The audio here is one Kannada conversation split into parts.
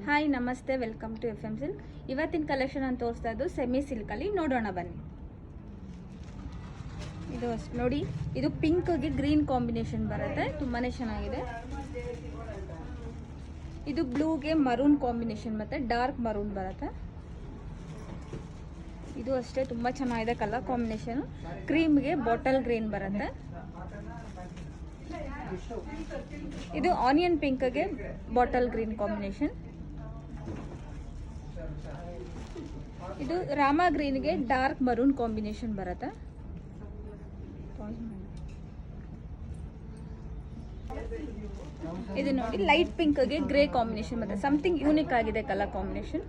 ಹಾಯ್ ನಮಸ್ತೆ, welcome to F M Silk. ಇವತ್ತಿನ ಕಲೆಕ್ಷನ್ ಅಂತ ತೋರಿಸ್ತಾ ಇದ್ದು ಸೆಮಿ ಸಿಲ್ಕಲ್ಲಿ ನೋಡೋಣ ಬನ್ನಿ. ಇದು ಅಷ್ಟು ನೋಡಿ, ಇದು ಪಿಂಕ್ಗೆ ಗ್ರೀನ್ ಕಾಂಬಿನೇಷನ್ ಬರುತ್ತೆ, ತುಂಬಾ ಚೆನ್ನಾಗಿದೆ. ಇದು ಬ್ಲೂಗೆ ಮರೂನ್ ಕಾಂಬಿನೇಷನ್ ಮತ್ತು ಡಾರ್ಕ್ ಮರೂನ್ ಬರುತ್ತೆ. ಇದು ಅಷ್ಟೇ ತುಂಬ ಚೆನ್ನಾಗಿದೆ ಕಲರ್ ಕಾಂಬಿನೇಷನ್. ಕ್ರೀಮ್ಗೆ ಬಾಟಲ್ ಗ್ರೀನ್ ಬರುತ್ತೆ. ಇದು ಆನಿಯನ್ ಪಿಂಕ್ಗೆ ಬಾಟಲ್ ಗ್ರೀನ್ ಕಾಂಬಿನೇಷನ್. ಇದು ರಾಮ ಗ್ರೀನ್ಗೆ ಡಾರ್ಕ್ ಮರೂನ್ ಕಾಂಬಿನೇಷನ್ ಬರುತ್ತೆ. ಇದು ನೋಡಿ, ಲೈಟ್ ಪಿಂಕ್ಗೆ ಗ್ರೇ ಕಾಂಬಿನೇಷನ್ ಮತ್ತೆ ಸಮಥಿಂಗ್ ಯೂನಿಕ್ ಆಗಿದೆ ಕಲರ್ ಕಾಂಬಿನೇಷನ್.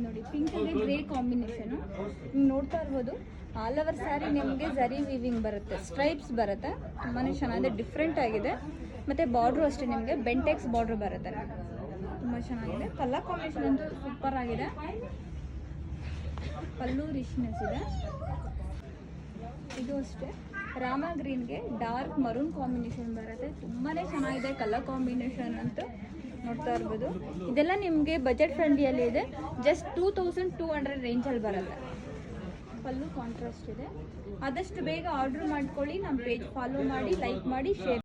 ನೋಡಿ, ಪಿಂಕ್ಗೆ ಗ್ರೇ ಕಾಂಬಿನೇಷನ್ ನೋಡ್ತಾ ಇರ್ಬೋದು. ಆಲ್ ಓವರ್ ಸ್ಯಾರಿ ನಿಮಗೆ ಜರಿ ವೀವಿಂಗ್ ಬರುತ್ತೆ, ಸ್ಟ್ರೈಪ್ಸ್ ಬರುತ್ತೆ, ತುಂಬಾ ಚೆನ್ನಾಗಿದೆ, ಡಿಫ್ರೆಂಟ್ ಆಗಿದೆ. ಮತ್ತು ಬಾರ್ಡ್ರು ಅಷ್ಟೇ ನಿಮಗೆ ಬೆಂಟೆಕ್ಸ್ ಬಾರ್ಡ್ರ್ ಬರುತ್ತೆ, ತುಂಬ ಚೆನ್ನಾಗಿದೆ. ಕಲರ್ ಕಾಂಬಿನೇಷನ್ ಅಂತೂ ಸೂಪರ್ ಆಗಿದೆ. ಪಲ್ಲು ರಿಚ್ನೆಸ್ ಇದೆ. ಇದು ಅಷ್ಟೇ ರಾಮ ಗ್ರೀನ್ಗೆ ಡಾರ್ಕ್ ಮರೂನ್ ಕಾಂಬಿನೇಷನ್ ಬರುತ್ತೆ, ತುಂಬಾ ಚೆನ್ನಾಗಿದೆ ಕಲರ್ ಕಾಂಬಿನೇಷನ್ ಅಂತೂ ನೋಡ್ತಾ ಇರ್ಬೋದು. ಇದೆಲ್ಲ ನಿಮಗೆ ಬಜೆಟ್ ಫ್ರೆಂಡ್ಲಿಯಲ್ಲಿ ಇದೆ, ಜಸ್ಟ್ 2200 ರೇಂಜಲ್ಲಿ ಬರುತ್ತೆ. ಪಲ್ಲು ಕಾಂಟ್ರಾಸ್ಟ್ ಇದೆ. ಆದಷ್ಟು ಬೇಗ ಆರ್ಡ್ರ್ ಮಾಡ್ಕೊಳ್ಳಿ, ನಮ್ಮ ಪೇಜ್ ಫಾಲೋ ಮಾಡಿ, ಲೈಕ್ ಮಾಡಿ, ಶೇರ್